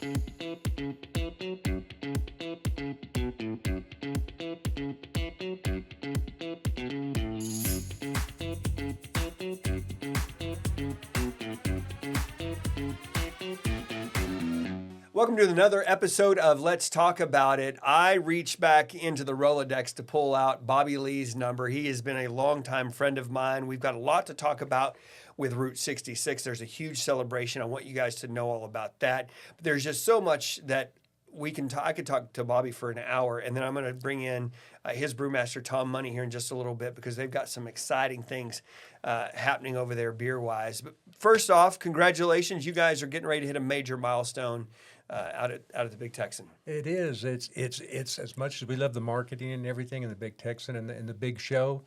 Welcome to another episode of Let's Talk About It. I reached back into the Rolodex to pull out Bobby Lee's number. He has been a longtime friend of mine. We've got a lot to talk about with Route 66. There's a huge celebration. I want you guys to know all about that. But there's just so much that I could talk to Bobby for an hour, and then I'm going to bring in his brewmaster, Tom Money, here in just a little bit because they've got some exciting things happening over there beer-wise. But first off, congratulations. You guys are getting ready to hit a major milestone out at the Big Texan. It is. It's as much as we love the marketing and everything and the Big Texan and the big show.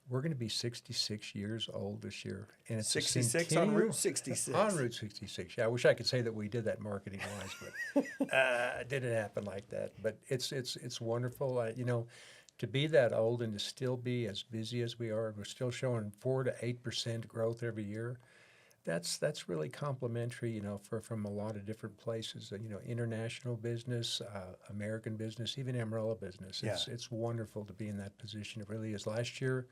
We're going to be 66 years old this year, and it's 66 on Route 66. On Route 66. Yeah, I wish I could say that we did that marketing wise, but it didn't happen like that. But it's wonderful. To be that old and to still be as busy as we are, we're still showing 4 to 8% growth every year. That's really complimentary, from a lot of different places. International business, American business, even Amarillo business. It's wonderful to be in that position. It really is. Last year,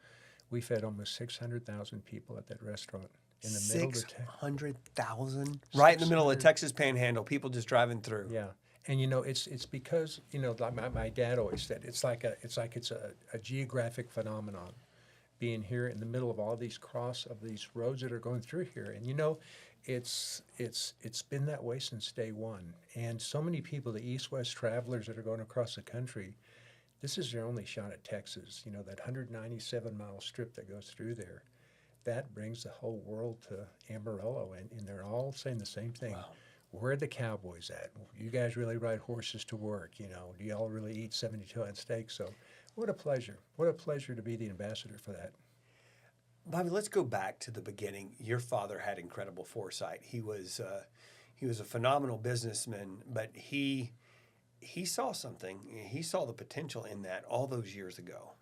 we fed almost 600,000 people at that restaurant in the middle of the 600,000, right in the middle of the Texas Panhandle. People just driving through. Yeah, and it's because like my dad always said, it's like it's a geographic phenomenon. Being here in the middle of all these these roads that are going through here, and it's been that way since day one. And so many people, the east-west travelers that are going across the country, this is their only shot at Texas. That 197-mile strip that goes through there, that brings the whole world to Amarillo, and they're all saying the same thing. Wow. Where are the cowboys at? You guys really ride horses to work? Do y'all really eat 72-ounce steaks? So. What a pleasure. What a pleasure to be the ambassador for that. Bobby, let's go back to the beginning. Your father had incredible foresight. He was a phenomenal businessman, but he saw something. He saw the potential in that all those years ago.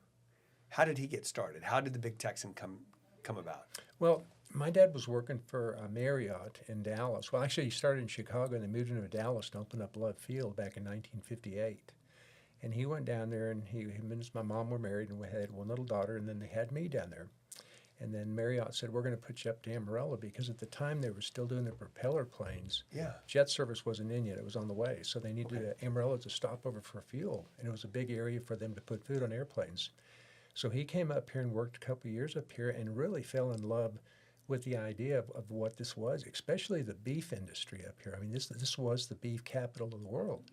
How did he get started? How did the Big Texan come about? Well, my dad was working for Marriott in Dallas. Well, actually, he started in Chicago and they moved into Dallas to open up Love Field back in 1958. And he went down there, and him and my mom were married, and we had one little daughter, and then they had me down there. And then Marriott said, we're going to put you up to Amarillo, because at the time they were still doing the propeller planes. Yeah. Jet service wasn't in yet. It was on the way. So they needed Amarillo to stop over for fuel, and it was a big area for them to put food on airplanes. So he came up here and worked a couple of years up here and really fell in love with the idea of what this was, especially the beef industry up here. I mean, this was the beef capital of the world.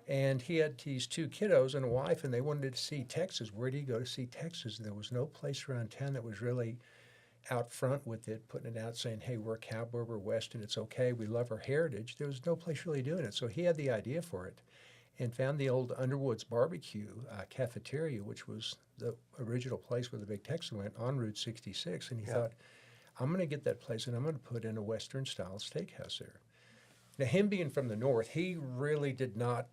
And he had these 2 kiddos and a wife, and they wanted to see Texas. Where did he go to see Texas? And there was no place around town that was really out front with it, putting it out, saying, hey, we're cowboy, we're Western, it's okay, we love our heritage. There was no place really doing it. So he had the idea for it and found the old Underwood's Barbecue cafeteria, which was the original place where the Big Texan went on Route 66. And he thought, I'm going to get that place, and I'm going to put in a Western-style steakhouse there. Now, him being from the north, he really did not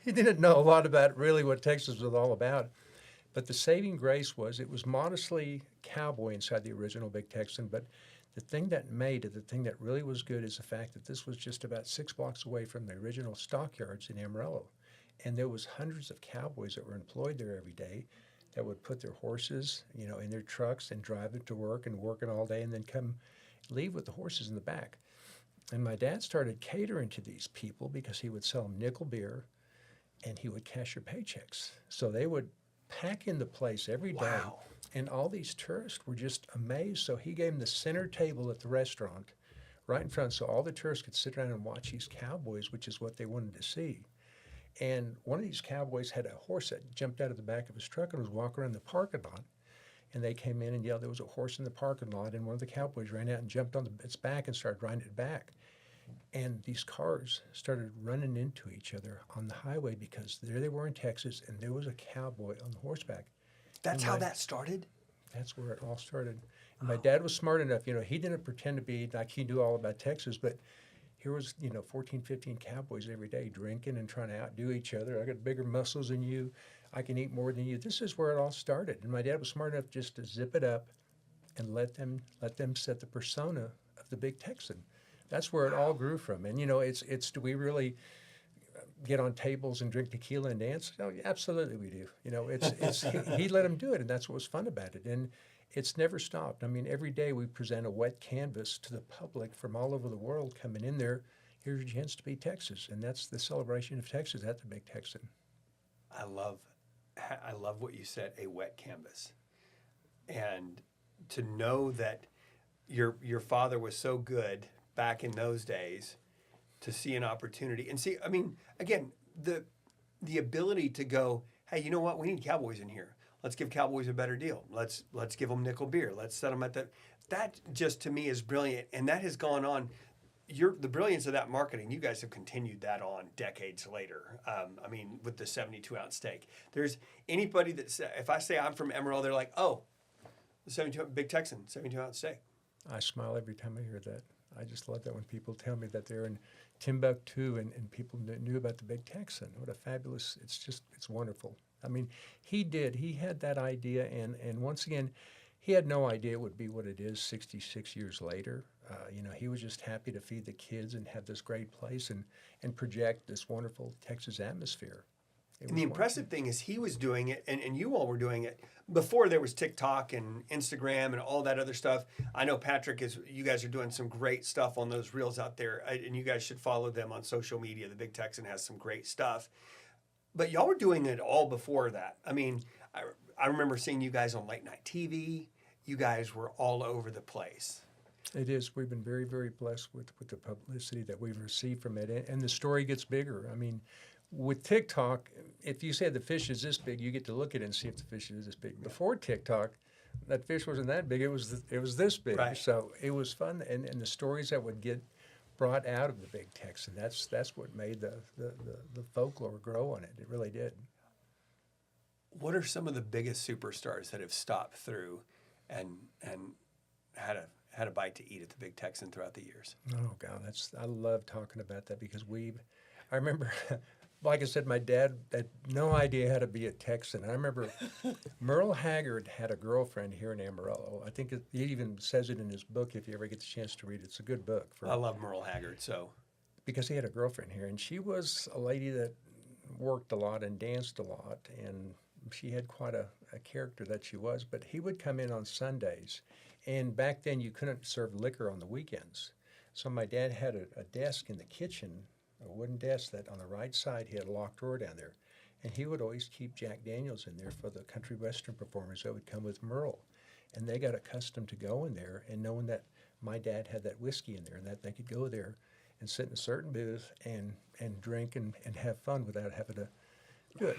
he didn't know a lot about really what Texas was all about. But the saving grace was it was modestly cowboy inside the original Big Texan. But the thing that made it, the thing that really was good, is the fact that this was just about 6 blocks away from the original stockyards in Amarillo. And there was hundreds of cowboys that were employed there every day that would put their horses, in their trucks and drive it to work and work it all day and then come leave with the horses in the back. And my dad started catering to these people because he would sell them nickel beer and he would cash your paychecks. So they would pack in the place every day. Wow. And all these tourists were just amazed. So he gave them the center table at the restaurant right in front so all the tourists could sit around and watch these cowboys, which is what they wanted to see. And one of these cowboys had a horse that jumped out of the back of his truck and was walking around the parking lot. And they came in and yelled there was a horse in the parking lot, and one of the cowboys ran out and jumped on its back and started riding it back. And these cars started running into each other on the highway because there they were in Texas, and there was a cowboy on the horseback. That's how that started? That's where it all started. And my dad was smart enough, he didn't pretend to be like he knew all about Texas, but here was, 14, 15 cowboys every day drinking and trying to outdo each other. I got bigger muscles than you. I can eat more than you. This is where it all started. And my dad was smart enough just to zip it up and let them set the persona of the Big Texan. That's where it all grew from. And it's do we really get on tables and drink tequila and dance? Oh, yeah, absolutely we do. It's he let him do it, and that's what was fun about it. And it's never stopped. I mean, every day we present a wet canvas to the public from all over the world coming in there. Here's your chance to be Texas, and that's the celebration of Texas at the Big Texan. I love what you said, a wet canvas. And to know that your father was so good back in those days to see an opportunity and see, I mean, again, the ability to go, hey, you know what? We need Cowboys in here. Let's give Cowboys a better deal. Let's give them nickel beer. Let's set them at that just to me is brilliant. And that has gone on. The brilliance of that marketing, you guys have continued that on decades later. I mean, with the 72-ounce steak. There's anybody that if I say I'm from Emerald, they're like, oh, the 72 Big Texan, 72-ounce steak. I smile every time I hear that. I just love that when people tell me that they're in Timbuktu and people knew about the Big Texan. What a fabulous, it's wonderful. I mean, he had that idea, and once again, he had no idea it would be what it is 66 years later. He was just happy to feed the kids and have this great place and project this wonderful Texas atmosphere. And the impressive thing is he was doing it, and you all were doing it before there was TikTok and Instagram and all that other stuff. I know you guys are doing some great stuff on those reels out there, and you guys should follow them on social media. The Big Texan has some great stuff. But y'all were doing it all before that. I mean, I remember seeing you guys on late night TV. You guys were all over the place. It is. We've been very, very blessed with the publicity that we've received from it, and the story gets bigger. I mean, with TikTok, if you say the fish is this big, you get to look at it and see if the fish is this big. Before TikTok, that fish wasn't that big. It was this big. Right. So it was fun, and the stories that would get brought out of the Big Texan, that's what made the folklore grow on it. It really did. What are some of the biggest superstars that have stopped through and had a bite to eat at the Big Texan throughout the years? Oh God, I love talking about that because I remember, like I said, my dad had no idea how to be a Texan. I remember Merle Haggard had a girlfriend here in Amarillo. I think he even says it in his book if you ever get the chance to read it. It's a good book. I love Merle Haggard, so. Because he had a girlfriend here, and she was a lady that worked a lot and danced a lot, and she had quite a character that she was, but he would come in on Sundays, and back then you couldn't serve liquor on the weekends. So my dad had a desk in the kitchen, a wooden desk that on the right side he had a locked drawer down there, and he would always keep Jack Daniels in there for the country western performers that would come with Merle, and they got accustomed to going there and knowing that my dad had that whiskey in there and that they could go there and sit in a certain booth and drink and have fun without having to do it.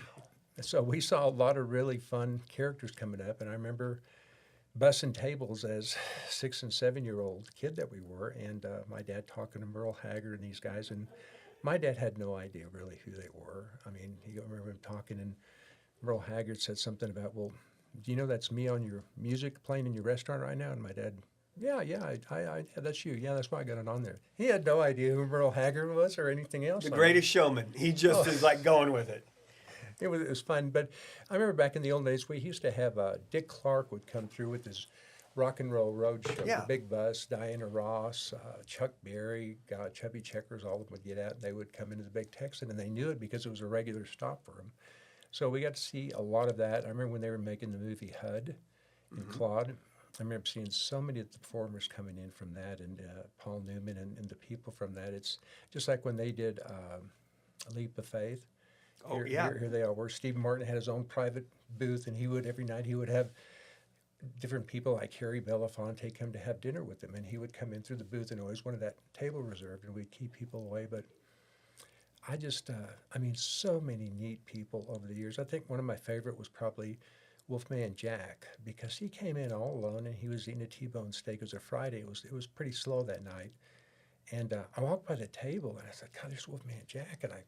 So we saw a lot of really fun characters coming up, and I remember bussing tables as 6 and 7-year-old kid that we were, and my dad talking to Merle Haggard and these guys, and my dad had no idea really who they were. I mean, I remember him talking, and Merle Haggard said something about, well, do you know that's me on your music playing in your restaurant right now? And my dad, yeah, that's you. Yeah, that's why I got it on there. He had no idea who Merle Haggard was or anything else. The greatest showman. He just is like going with it. It was fun, but I remember back in the old days, we used to have Dick Clark would come through with his rock and roll road show, Yeah. the Big Bus, Diana Ross, Chuck Berry, Chubby Checkers, all of them would get out, and they would come into the Big Texan, and they knew it because it was a regular stop for them. So we got to see a lot of that. I remember when they were making the movie HUD and Claude. I remember seeing so many of the performers coming in from that, and Paul Newman and the people from that. It's just like when they did A Leap of Faith. Here they all were. Steve Martin had his own private booth, and every night he would have different people like Harry Belafonte come to have dinner with him, and he would come in through the booth and always wanted that table reserved, and we'd keep people away. But I just, so many neat people over the years. I think one of my favorite was probably Wolfman Jack, because he came in all alone, and he was eating a T-bone steak. It was a Friday. It was pretty slow that night. And I walked by the table, and I said, God, there's Wolfman Jack. And I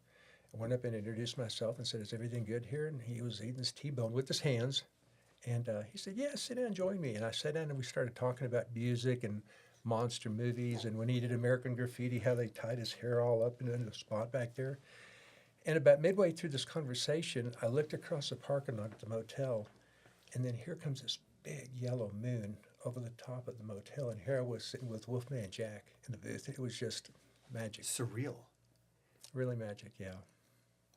went up and introduced myself and said, is everything good here? And he was eating his T-bone with his hands. And he said, yeah, sit down, join me. And I sat down and we started talking about music and monster movies. And when he did American Graffiti, how they tied his hair all up into a spot back there. And about midway through this conversation, I looked across the parking lot at the motel. And then here comes this big yellow moon over the top of the motel, and here I was sitting with Wolfman Jack in the booth. It was just magic, Surreal. really magic. Yeah.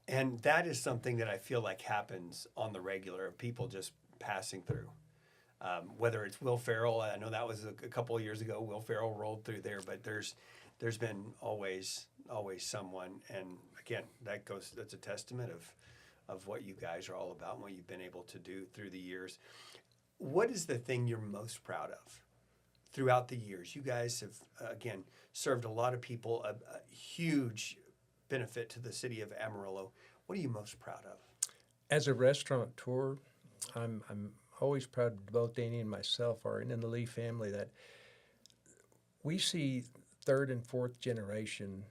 And that is something that I feel like happens on the regular of people just passing through. Whether it's Will Ferrell, I know that was a couple of years ago. Will Ferrell rolled through there, but there's been always someone. And again, that's a testament of what you guys are all about and what you've been able to do through the years. What is the thing you're most proud of throughout the years? You guys have, again, served a lot of people, a huge benefit to the city of Amarillo. What are you most proud of? As a restaurateur, I'm always proud, both Danny and myself are in the Lee family, that we see third and fourth generation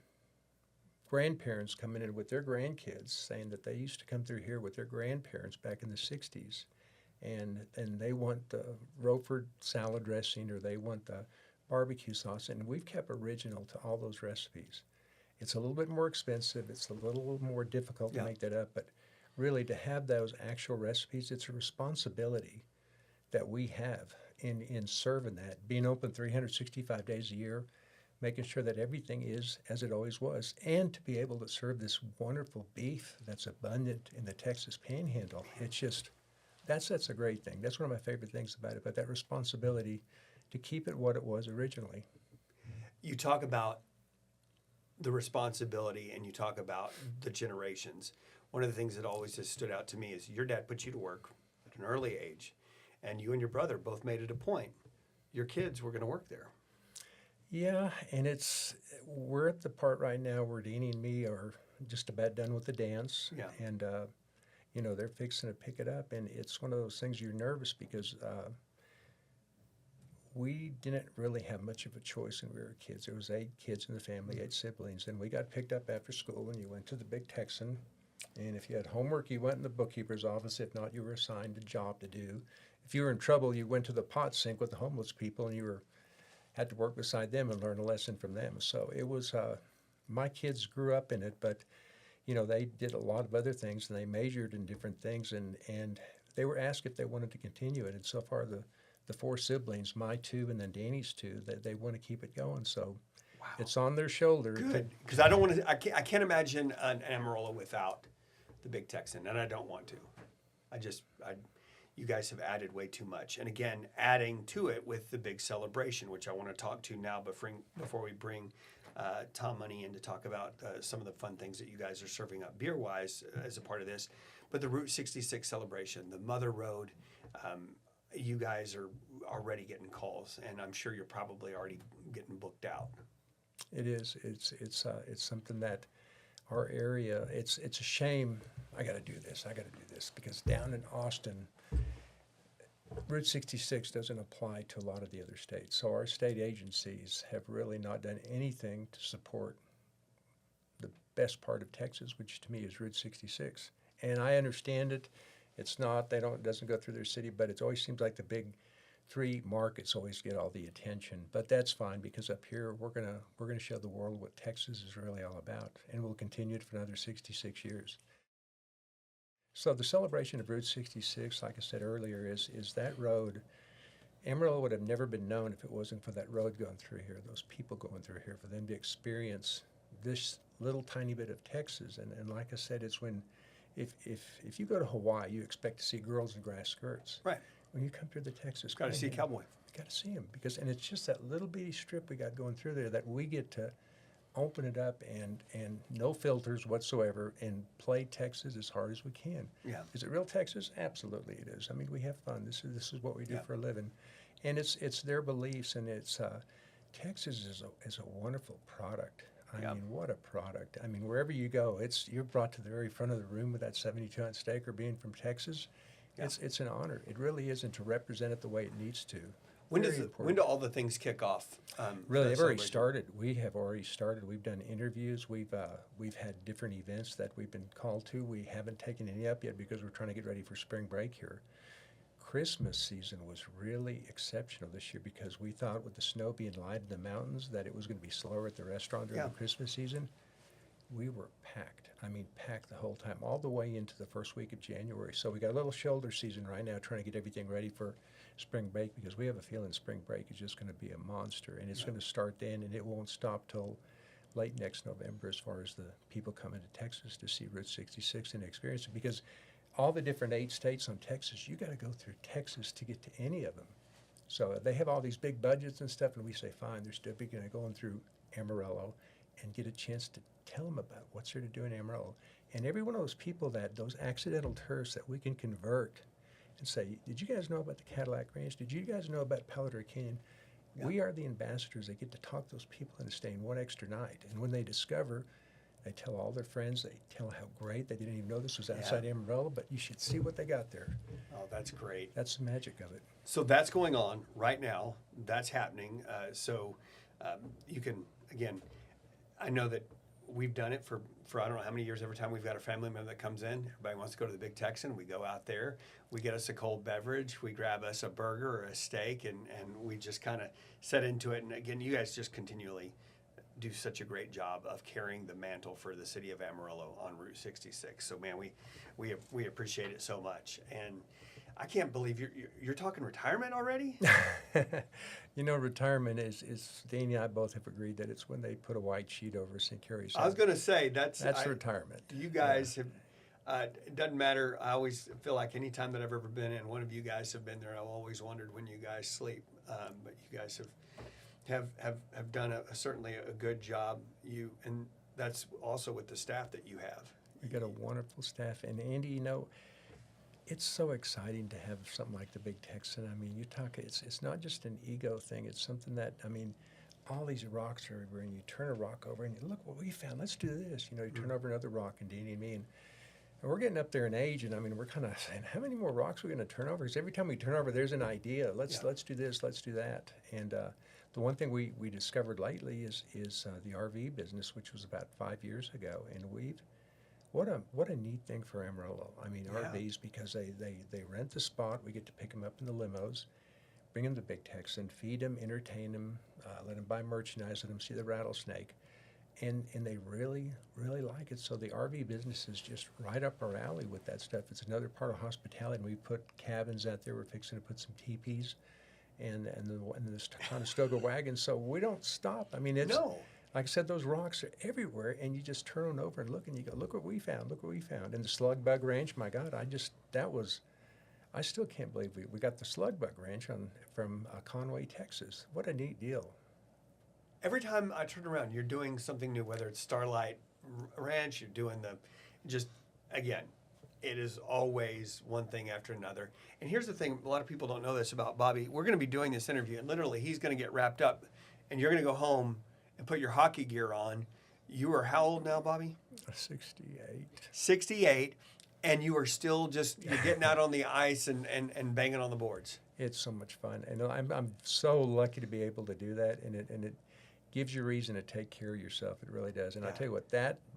grandparents coming in with their grandkids saying that they used to come through here with their grandparents back in the 60s. And they want the Roquefort salad dressing, or they want the barbecue sauce, and we've kept original to all those recipes. It's a little bit more expensive. It's a little more difficult to make that up, but really to have those actual recipes, it's a responsibility that we have in serving that, being open 365 days a year, making sure that everything is as it always was, and to be able to serve this wonderful beef that's abundant in the Texas Panhandle. It's just, that's a great thing. That's one of my favorite things about it, but that responsibility to keep it what it was originally. You talk about the responsibility and you talk about the generations. One of the things that always has stood out to me is your dad put you to work at an early age, and you and your brother both made it a point. Your kids were going to work there. Yeah, and we're at the part right now where Deanie and me are just about done with the dance. Yeah. And, they're fixing to pick it up, and it's one of those things you're nervous because we didn't really have much of a choice when we were kids. There was 8 kids in the family, 8 siblings, and we got picked up after school, and you went to the Big Texan. And if you had homework, you went in the bookkeeper's office. If not, you were assigned a job to do. If you were in trouble, you went to the pot sink with the homeless people, and you had to work beside them and learn a lesson from them. So it was, my kids grew up in it, but, they did a lot of other things, and they majored in different things, and they were asked if they wanted to continue it. And so far, the 4 siblings, my 2 and then Danny's 2, that they want to keep it going. So wow. It's on their shoulder. Good, because I don't want to. I can't imagine an Amarillo without the Big Texan, and I don't want to. You guys have added way too much, and again, adding to it with the big celebration, which I want to talk to now. Before we bring Tom Money in to talk about some of the fun things that you guys are serving up beer-wise as a part of this, but the Route 66 celebration, the Mother Road. You guys are already getting calls, and I'm sure you're probably already getting booked out. It is. It's something that our area. It's a shame. I got to do this because down in Austin, Route 66 doesn't apply to a lot of the other states. So our state agencies have really not done anything to support the best part of Texas, which to me is Route 66. And I understand it. It's not, it doesn't go through their city, but it always seems like the big 3 markets always get all the attention. But that's fine, because up here we're gonna show the world what Texas is really all about, and we'll continue it for another 66 years. So the celebration of Route 66, like I said earlier, is that road. Amarillo would have never been known if it wasn't for that road going through here, those people going through here, for them to experience this little tiny bit of Texas. And like I said, it's when If you go to Hawaii, you expect to see girls in grass skirts. Right. When you come through the Texas, got to see a cowboy. Got to see him, and it's just that little bitty strip we got going through there that we get to open it up and no filters whatsoever and play Texas as hard as we can. Yeah. Is it real Texas? Absolutely, it is. I mean, we have fun. This is what we do for a living, and it's their beliefs, and it's Texas is a wonderful product. I mean, what a product. I mean, wherever you go, you're brought to the very front of the room with that 72-ounce steak, or being from Texas. Yeah. It's an honor. It really is, and to represent it the way it needs to. When do all the things kick off? Really, they've already started. We have already started. We've done interviews. We've had different events that we've been called to. We haven't taken any up yet because we're trying to get ready for spring break here. Christmas season was really exceptional this year because we thought with the snow being light in the mountains that it was going to be slower at the restaurant during the Christmas season. we were packed. I mean, packed the whole time, all the way into the first week of January. So we got a little shoulder season right now, trying to get everything ready for spring break, because we have a feeling spring break is just going to be a monster, and it's going to start then, and it won't stop till late next November as far as the people coming to Texas to see Route 66 and experience it. Because all the different 8 states on Texas, you got to go through Texas to get to any of them. So they have all these big budgets and stuff, and we say, fine, they're still going to go through Amarillo and get a chance to tell them about what's there to do in Amarillo. And every one of those people, those accidental tourists that we can convert and say, did you guys know about the Cadillac Ranch? Did you guys know about Palo Canyon? Yeah. We are the ambassadors. They get to talk to those people into staying one extra night. And when they discover, they tell all their friends, they tell how great, they didn't even know this was outside Amarillo, but you should see what they got there. Oh, that's great. That's the magic of it. So that's going on right now. That's happening. You can, again, I know that we've done it for I don't know how many years. Every time we've got a family member that comes in, everybody wants to go to the Big Texan. We go out there, we get us a cold beverage, we grab us a burger or a steak, and we just kind of set into it. And again, you guys just continually do such a great job of carrying the mantle for the city of Amarillo on Route 66. So man, we appreciate it so much. And I can't believe you're talking retirement already? You know, retirement is Danny and I both have agreed that it's when they put a white sheet over us and carry us. I was going to say that's retirement. You guys have. It doesn't matter. I always feel like any time that I've ever been in, one of you guys have been there. I've always wondered when you guys sleep, but you guys have done certainly a good job. And that's also with the staff that you have. We got a wonderful staff, and Andy, you know, it's so exciting to have something like the Big Texan. I mean, it's not just an ego thing. It's something that, I mean, all these rocks are everywhere, and you turn a rock over and you look what we found. Let's do this. You know, you turn over another rock, and Danny and me, and we're getting up there in age, and I mean, we're kind of saying, how many more rocks are we going to turn over? Because every time we turn over, there's an idea. Let's do this, let's do that. And the one thing we discovered lately is the RV business, which was about 5 years ago, and what a neat thing for Amarillo. I mean, RVs, because they rent the spot. We get to pick them up in the limos, bring them to Big Texan, feed them, entertain them, let them buy merchandise, let them see the rattlesnake. And they really, really like it. So the RV business is just right up our alley with that stuff. It's another part of hospitality. And we put cabins out there. We're fixing to put some teepees and this Conestoga wagon. So we don't stop. I mean, it's like I said, those rocks are everywhere, and you just turn them over and look, and you go, look what we found, look what we found. And the Slug Bug Ranch, my God, I still can't believe we got the Slug Bug Ranch from Conway, Texas. What a neat deal. Every time I turn around, you're doing something new, whether it's Starlight Ranch, you're doing again, it is always one thing after another. And here's the thing, a lot of people don't know this about Bobby. We're going to be doing this interview, and literally he's going to get wrapped up, and you're going to go home and put your hockey gear on. You are how old now, Bobby? 68. 68, and you are still you're getting out on the ice and banging on the boards. It's so much fun, and I'm so lucky to be able to do that, and it gives you a reason to take care of yourself. It really does. And I tell you what,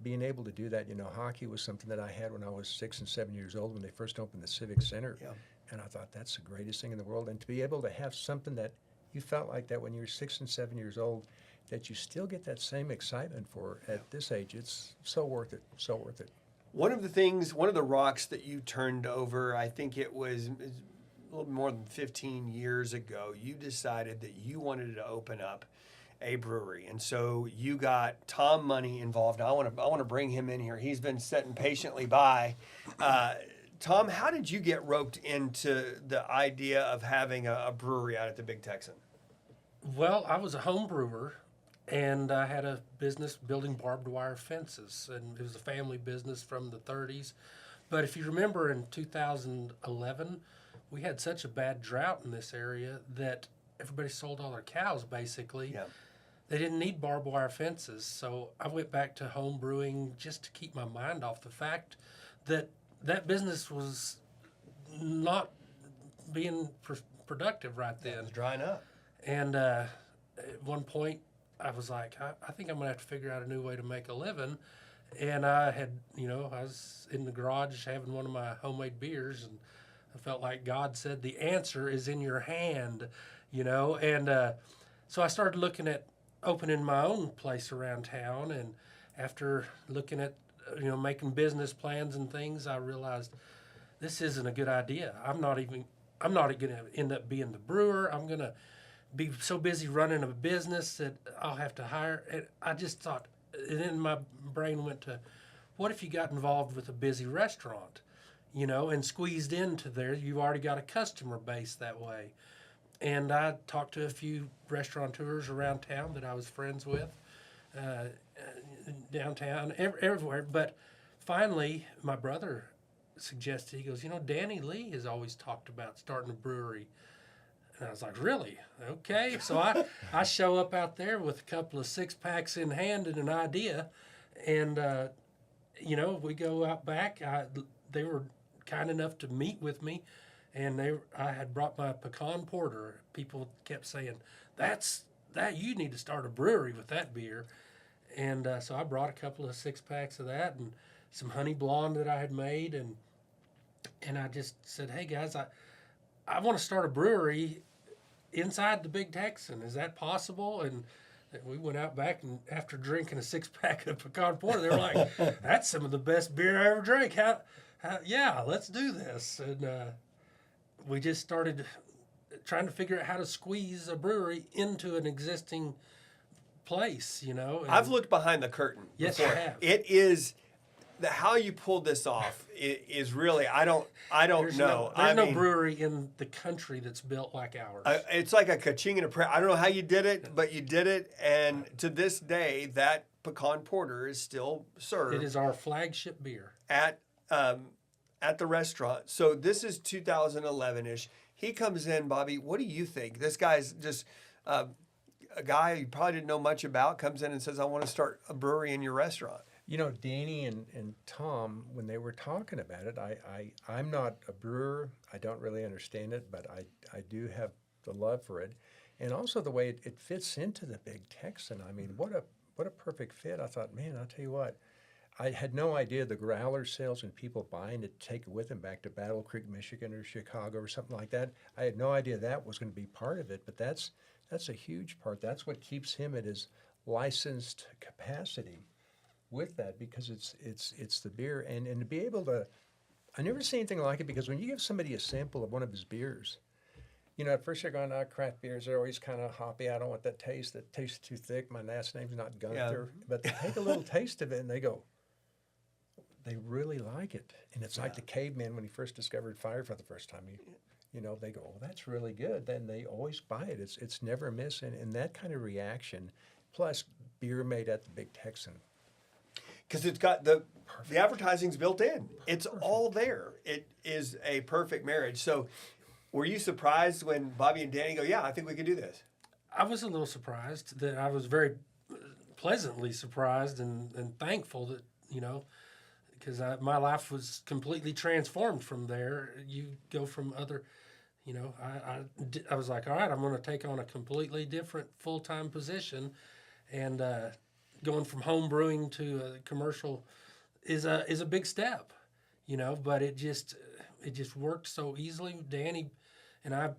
being able to do that, you know, hockey was something that I had when I was 6 and 7 years old when they first opened the Civic Center. Yeah. And I thought that's the greatest thing in the world. And to be able to have something that you felt like that when you were 6 and 7 years old, that you still get that same excitement for at this age, it's so worth it, so worth it. One of the rocks that you turned over, I think it was a little more than 15 years ago, you decided that you wanted to open up a brewery, and so you got Tom Money involved. I want to bring him in here. He's been sitting patiently by. Tom, how did you get roped into the idea of having a brewery out at the Big Texan? Well, I was a home brewer, and I had a business building barbed wire fences, and it was a family business from the 30s. But if you remember, in 2011, we had such a bad drought in this area that everybody sold all their cows, basically. Yeah. They didn't need barbed wire fences, so I went back to home brewing just to keep my mind off the fact that business was not being productive right then. It was drying up. And at one point, I was like, I think I'm going to have to figure out a new way to make a living. And I was in the garage having one of my homemade beers, and I felt like God said, the answer is in your hand, And so I started looking at opening my own place around town, and after looking at making business plans and things, I realized this isn't a good idea. I'm not going to end up being the brewer. I'm going to be so busy running a business that I'll have to hire. And I just thought, and then my brain went to, what if you got involved with a busy restaurant, and squeezed into there? You've already got a customer base that way. And I talked to a few restaurateurs around town that I was friends with, downtown, everywhere. But finally, my brother suggested, he goes, Danny Lee has always talked about starting a brewery. And I was like, really? Okay. So I show up out there with a couple of 6-packs in hand and an idea. And, we go out back. They were kind enough to meet with me. And I had brought my pecan porter. People kept saying, you need to start a brewery with that beer. And so I brought a couple of 6-packs of that and some honey blonde that I had made. And I just said, hey, guys, I want to start a brewery inside the Big Texan. Is that possible? And we went out back, and after drinking a 6-pack of pecan porter, they were like, that's some of the best beer I ever drank. Yeah, let's do this. And we just started trying to figure out how to squeeze a brewery into an existing place, And I've looked behind the curtain. Yes, before. I have. It is how you pulled this off is really I don't know. There's no brewery in the country that's built like ours. It's like a ka-ching and a prayer. I don't know how you did it, but you did it, and to this day, that pecan porter is still served. It is our flagship beer at the restaurant. So this is 2011-ish. He comes in, Bobby. What do you think? This guy's just a guy you probably didn't know much about. Comes in and says, "I want to start a brewery in your restaurant." Danny and Tom, when they were talking about it, I'm not a brewer. I don't really understand it, but I do have the love for it. And also the way it fits into the Big Texan. I mean, what a perfect fit. I thought, man, I'll tell you what. I had no idea the growler sales and people buying it to take it with them back to Battle Creek, Michigan or Chicago or something like that. I had no idea that was going to be part of it, but that's a huge part. That's what keeps him at his licensed capacity with that, because it's the beer. And to be able to, I never see anything like it, because when you give somebody a sample of one of his beers, at first you're going, craft beers are always kind of hoppy. I don't want that taste. That tastes too thick. My last name's not Gunther. Yeah. But they take a little taste of it and they go, they really like it. And it's like the caveman when he first discovered fire for the first time. They go, oh, that's really good. Then they always buy it. It's never a miss. And that kind of reaction, plus beer made at the Big Texan. Because it's got the advertising's built in. It's all there. It is a perfect marriage. So were you surprised when Bobby and Danny go, yeah, I think we can do this? I was a little surprised. That I was very pleasantly surprised and thankful that, because my life was completely transformed from there. You go from other, I was like, all right, I'm going to take on a completely different full-time position, and going from home brewing to a commercial is a big step, but it just worked so easily. Danny and I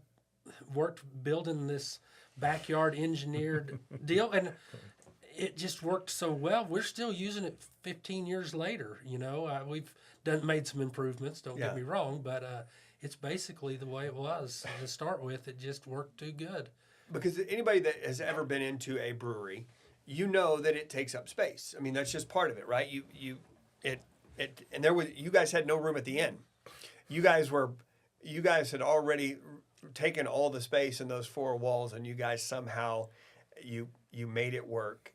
worked building this backyard engineered deal, and it just worked so well. We're still using it 15 years later. We've made some improvements, don't get me wrong, but it's basically the way it was to start with. It just worked too good. Because anybody that has ever been into a brewery, that it takes up space. I mean, that's just part of it, right? You guys had no room at the end. You guys had already taken all the space in those 4 walls, and you guys somehow you made it work.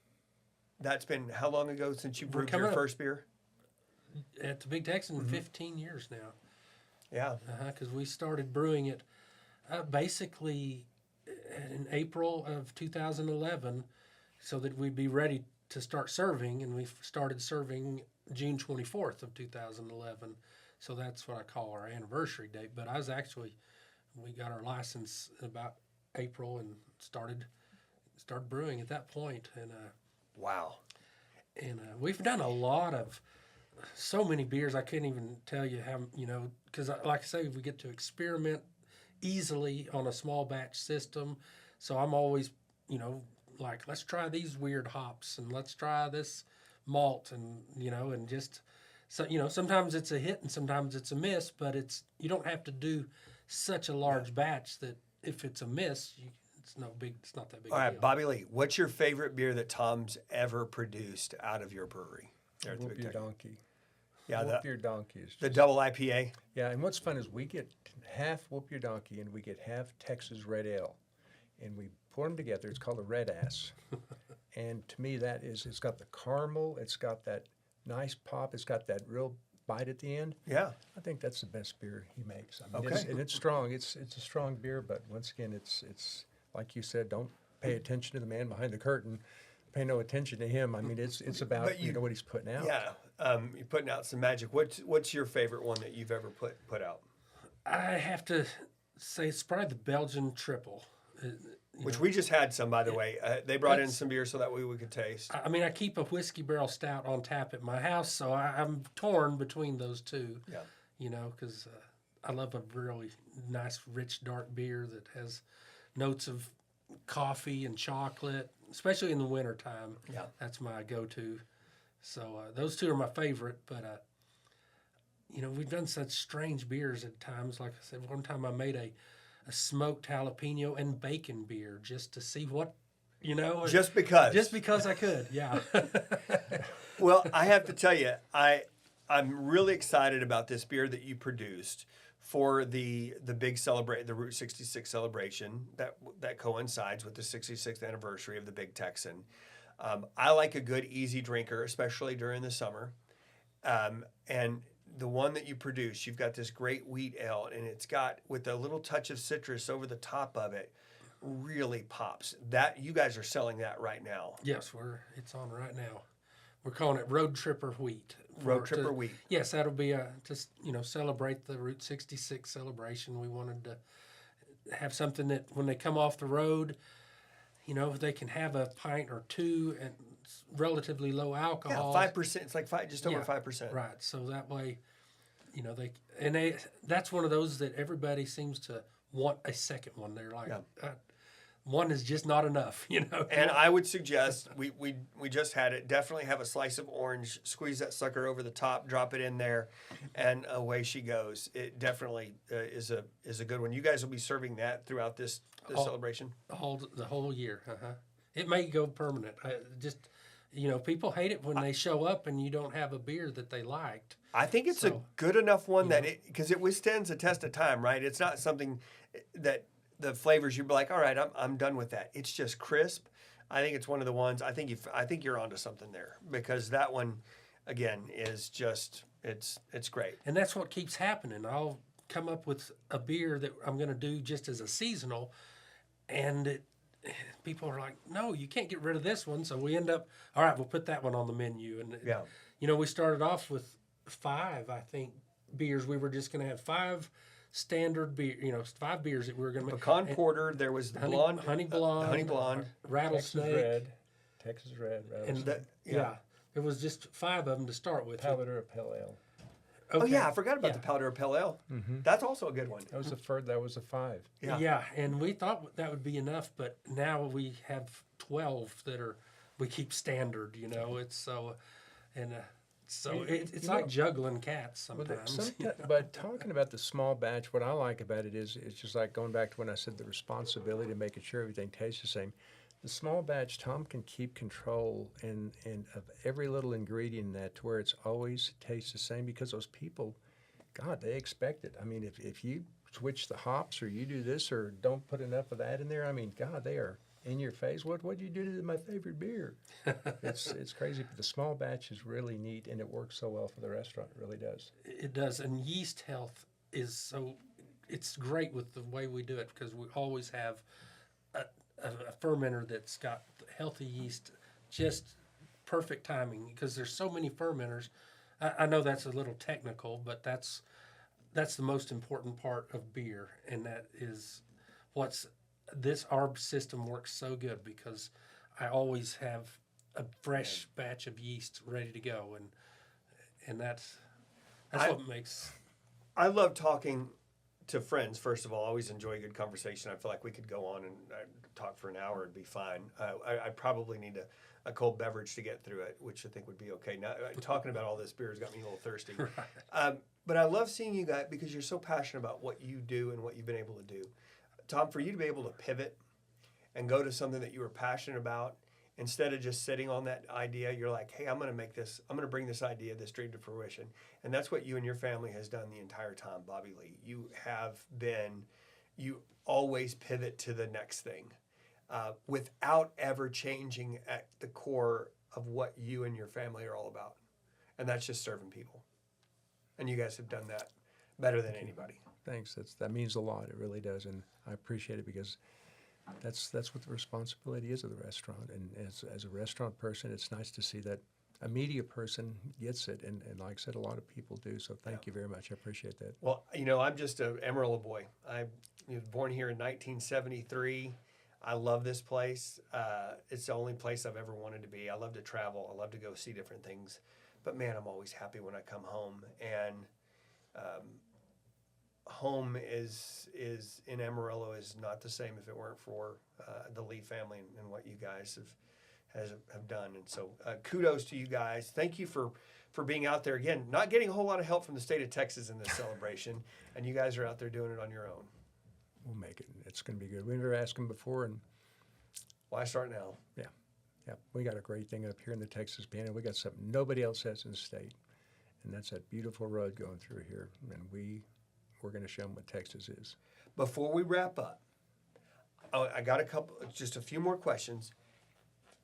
That's been how long ago since you brewed your first beer? At the Big Texan, 15 years now. Yeah. Because we started brewing it basically in April of 2011, so that we'd be ready to start serving, and we started serving June 24th of 2011. So that's what I call our anniversary date. But we got our license about April and started brewing at that point. And wow. And we've done a lot of, so many beers, I can't even tell you how, because like I say, we get to experiment easily on a small batch system. So I'm always, like, let's try these weird hops, and let's try this malt, and and just so sometimes it's a hit and sometimes it's a miss, but you don't have to do such a large batch that if it's a miss, it's not that big All a right, deal. Bobby Lee, what's your favorite beer that Tom's ever produced out of your brewery? There at the Whoop Big your Texan? donkey. Yeah, Whoop your donkey is the just, double IPA. yeah. And what's fun is we get half Whoop Your Donkey and we get half Texas Red Ale, and we pour them together. It's called a red ass. And to me, it's got the caramel. It's got that nice pop. It's got that real bite at the end. Yeah. I think that's the best beer he makes. I mean, Okay. it's strong. It's a strong beer, but once again, it's like you said. Don't pay attention to the man behind the curtain. Pay no attention to him. I mean, it's about But you- what he's putting out. Yeah. You're putting out some magic. What's your favorite one that you've ever put out? I have to say it's probably the Belgian triple. Which we just had some, by the way. They brought in That's- some beer so that way we could taste. I mean, I keep a whiskey barrel stout on tap at my house, so I'm torn between those two. Yeah. Because I love a really nice, rich, dark beer that has notes of coffee and chocolate, especially in the wintertime. Yeah. That's my go-to. So those two are my favorite, but we've done such strange beers at times. Like I said, one time I made a smoked jalapeno and bacon beer just to see what, Just because. just because I could. Yeah. Well, I have to tell you, I'm really excited about this beer that you produced for the big the Route 66 celebration that coincides with the 66th anniversary of the Big Texan. I like a good easy drinker, especially during the summer. And the one that you produce, you've got this great wheat ale, and it's got, with a little touch of citrus over the top of it, really pops. That you guys are selling that right now. Yes, it's on right now. We're calling it Road Tripper Wheat. Road Tripper Wheat. Yes, that'll be celebrate the Route 66 celebration. We wanted to have something that when they come off the road, they can have a pint or two and it's relatively low Yeah, alcohol. 5%. It's like just over Yeah, 5%. Right. So that way, that's one of those that everybody seems to want a second one. They're like, one is just not enough, And I would suggest we just had it. Definitely have a slice of orange. Squeeze that sucker over the top. Drop it in there, and away she goes. It definitely is a good one. You guys will be serving that throughout this celebration. the whole year. It may go permanent. People hate it when they show up and you don't have a beer that they liked. I think it's a good enough one because it withstands the test of time, right? It's not something that the flavors you'd be like, all right, I'm done with that. It's just crisp. I think it's one of the ones. I think you're onto something there because that one, again, is just it's great. And that's what keeps happening. I'll come up with a beer that I'm going to do just as a seasonal, and people are like, no, you can't get rid of this one. So we end up, all right, we'll put that one on the menu. And we started off with 5, I think, beers. We were just going to have 5 standard beer, 5 beers that we were going to make. Pecan porter. There was the blonde, honey blonde, rattlesnake, Texas Red, and it was just 5 of them to start with. Powder of Pale Ale. Oh yeah, I forgot about the powder pale ale. Mm-hmm. That's also a good one. That was a 5. Yeah, and we thought that would be enough, but now we have 12 that we keep standard. It's so, and so it's like juggling cats sometimes. But talking about the small batch, what I like about it is it's just like going back to when I said the responsibility to making sure everything tastes the same. The small batch, Tom can keep control and of every little ingredient in that to where it's always tastes the same because those people, God, they expect it. I mean, if you switch the hops or you do this or don't put enough of that in there, I mean, God, they are in your face. What'd you do to my favorite beer? It's crazy, but the small batch is really neat and it works so well for the restaurant. It really does. It does, and yeast health it's great with the way we do it because we always have a fermenter that's got healthy yeast, just perfect timing because there's so many fermenters. I know that's a little technical, but that's the most important part of beer, and that is our system works so good because I always have a fresh batch of yeast ready to go, and that's what makes. I love talking to friends. First of all, I always enjoy a good conversation. I feel like we could go on and talk for an hour and be fine. I probably need a cold beverage to get through it, which I think would be okay. Now, talking about all this beer has got me a little thirsty. But I love seeing you guys because you're so passionate about what you do and what you've been able to do. Tom, for you to be able to pivot and go to something that you were passionate about, instead of just sitting on that idea, you're like, hey, I'm going to bring this idea, this dream to fruition. And that's what you and your family has done the entire time, Bobby Lee. You always pivot to the next thing without ever changing at the core of what you and your family are all about. And that's just serving people. And you guys have done that better than anybody. Thanks. That means a lot. It really does, and I appreciate it because that's what the responsibility is of the restaurant. And as a restaurant person, it's nice to see that a media person gets it, and like I said, a lot of people do. So thank you very much. I appreciate that. Well, I'm just an Amarillo boy. I was born here in 1973. I love this place. It's the only place I've ever wanted to be. I love to travel. I love to go see different things. But man, I'm always happy when I come home. And home is in Amarillo is not the same if it weren't for the Lee family and what you guys have done. And so kudos to you guys. Thank you for being out there. Again, not getting a whole lot of help from the state of Texas in this celebration. And you guys are out there doing it on your own. We'll make it. It's going to be good. We've never asked them before, and why start now? Yeah. We got a great thing up here in the Texas Panhandle. We got something nobody else has in the state, and that's that beautiful road going through here. And we're going to show them what Texas is. Before we wrap up, I got just a few more questions.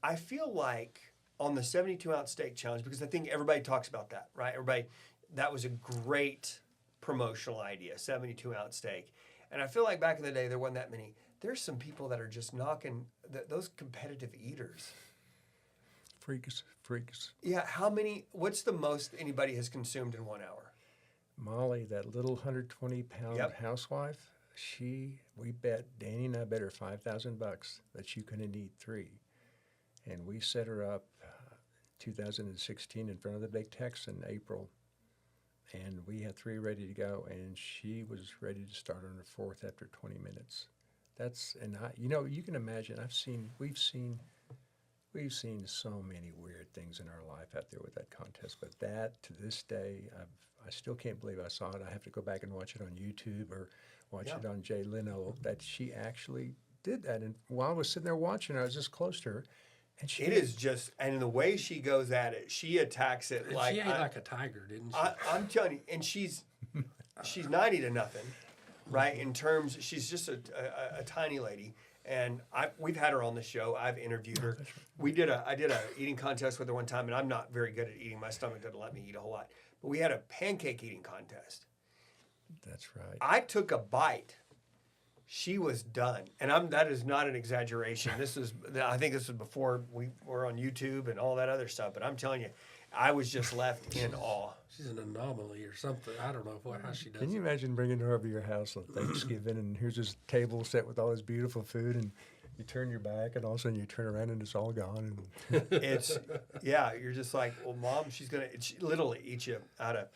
I feel like on the 72-ounce steak challenge, because I think everybody talks about that, right? That was a great promotional idea, 72-ounce steak. And I feel like back in the day, there wasn't that many. There's some people that are just knocking those competitive eaters. Freaks. Yeah, what's the most anybody has consumed in 1 hour? Molly, that little 120-pound housewife, Danny and I bet her $5,000 that she couldn't eat 3. And we set her up 2016 in front of the Big Texan in April. And we had 3 ready to go, and she was ready to start on her 4th after 20 minutes. You can imagine, we've seen so many weird things in our life out there with that contest, but that, to this day, I still can't believe I saw it. I have to go back and watch it on YouTube or watch it on Jay Leno, that she actually did that. And while I was sitting there watching, I was just close to her. And and the way she goes at it, she attacks it like... She ate like a tiger, didn't she? I'm telling you, and she's 90 to nothing, right? In terms, she's just a tiny lady. And we've had her on the show. I've interviewed her. I did a eating contest with her one time, and I'm not very good at eating. My stomach doesn't let me eat a whole lot. But we had a pancake eating contest. That's right. I took a bite. She was done, and that is not an exaggeration. I think this was before we were on YouTube and all that other stuff. But I'm telling you, I was just left in awe. She's an anomaly or something. I don't know how she does. Can you imagine bringing her over to your house on Thanksgiving, and here's this table set with all this beautiful food, and you turn your back, and all of a sudden you turn around and it's all gone. And you're just like, well, Mom, she literally eat you out of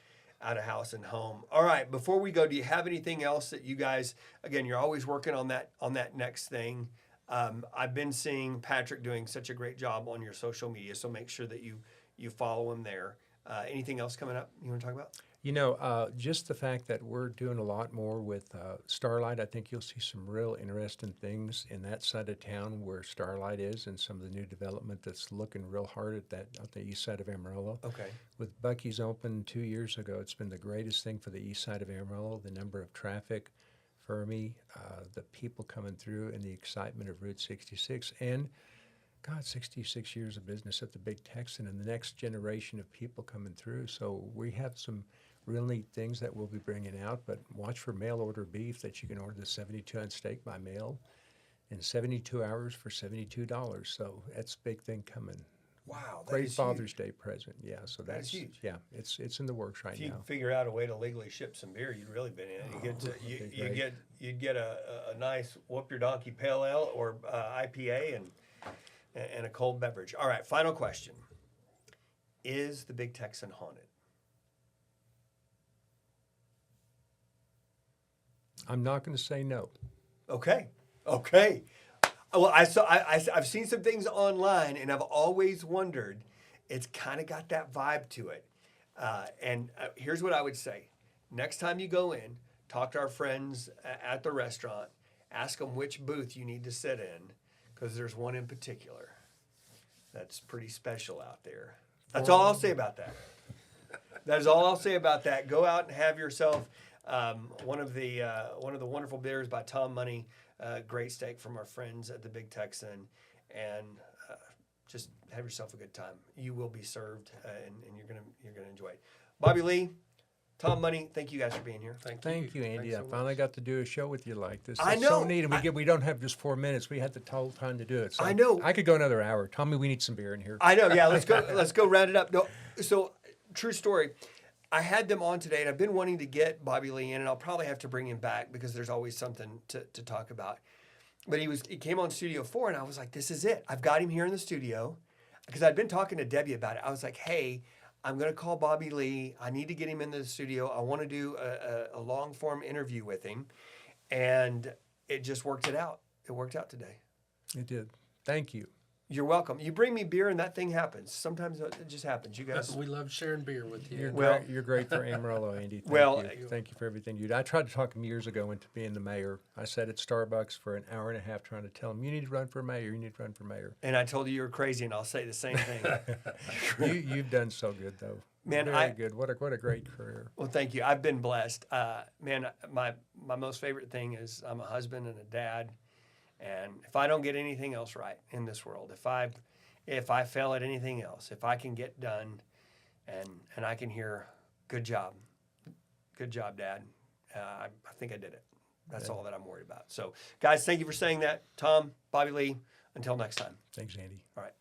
house and home. All right, before we go, do you have anything else that you guys? Again, you're always working on that next thing. I've been seeing Patrick doing such a great job on your social media, so make sure that you follow him there. Anything else coming up you want to talk about? Just the fact that we're doing a lot more with Starlight. I think you'll see some real interesting things in that side of town where Starlight is, and some of the new development that's looking real hard at the east side of Amarillo. Okay. With Buc-ee's open 2 years ago, it's been the greatest thing for the east side of Amarillo. The number of traffic, Fermi, the people coming through, and the excitement of Route 66, and 66 years of business at the Big Texan, and the next generation of people coming through. So we have some real neat things that we'll be bringing out, but watch for mail order beef that you can order the 72-ounce steak by mail in 72 hours for $72. So that's a big thing coming. Wow, that great is Father's huge. Day present. Yeah, so that's huge. Yeah, it's in the works right if you now. figure out a way to legally ship some beer, you'd really been in it. You'd get a nice whoop your donkey pale ale or IPA and a cold beverage. All right, final question. Is the Big Texan haunted? I'm not going to say no. Okay. Well, I've seen some things online, and I've always wondered. It's kind of got that vibe to it. And here's what I would say: next time you go in, talk to our friends at the restaurant. Ask them which booth you need to sit in, because there's one in particular that's pretty special out there. That's all I'll say about that. That is all I'll say about that. Go out and have yourself one of the wonderful beers by Tom Money. Great steak from our friends at the Big Texan, and just have yourself a good time. You will be served, and you're gonna enjoy it. Bobby Lee, Tom Money, thank you guys for being here. Thank you, Andy. Thanks I so finally much. got to do a show with you like this. I It's know. so neat, and we don't have just 4 minutes. We had the total time to do it. So I know. I could go another hour. Tell me we need some beer in here. I know. Yeah, let's go. Let's go round it up. No, so true story. I had them on today, and I've been wanting to get Bobby Lee in, and I'll probably have to bring him back because there's always something to talk about. But he came on Studio 4, and I was like, this is it. I've got him here in the studio because I'd been talking to Debbie about it. I was like, hey, I'm going to call Bobby Lee. I need to get him into the studio. I want to do a long form interview with him, and it just worked it out. It worked out today. It did. Thank you. You're welcome. You bring me beer, and that thing happens. Sometimes it just happens. You guys. We love sharing beer with you. You're great for Amarillo, Andy. Thank you for everything you do. I tried to talk him years ago into being the mayor. I sat at Starbucks for an hour and a half trying to tell him, you need to run for mayor. You need to run for mayor. And I told you you were crazy, and I'll say the same thing. You've done so good, though. Man, Very good. What a great career. Well, thank you. I've been blessed. Man, my most favorite thing is I'm a husband and a dad, and if I don't get anything else right in this world, if I fail at anything else, if I can get done, and I can hear, good job, Dad. I think I did it. That's all that I'm worried about. So, guys, thank you for saying that. Tom, Bobby Lee. Until next time. Thanks, Andy. All right.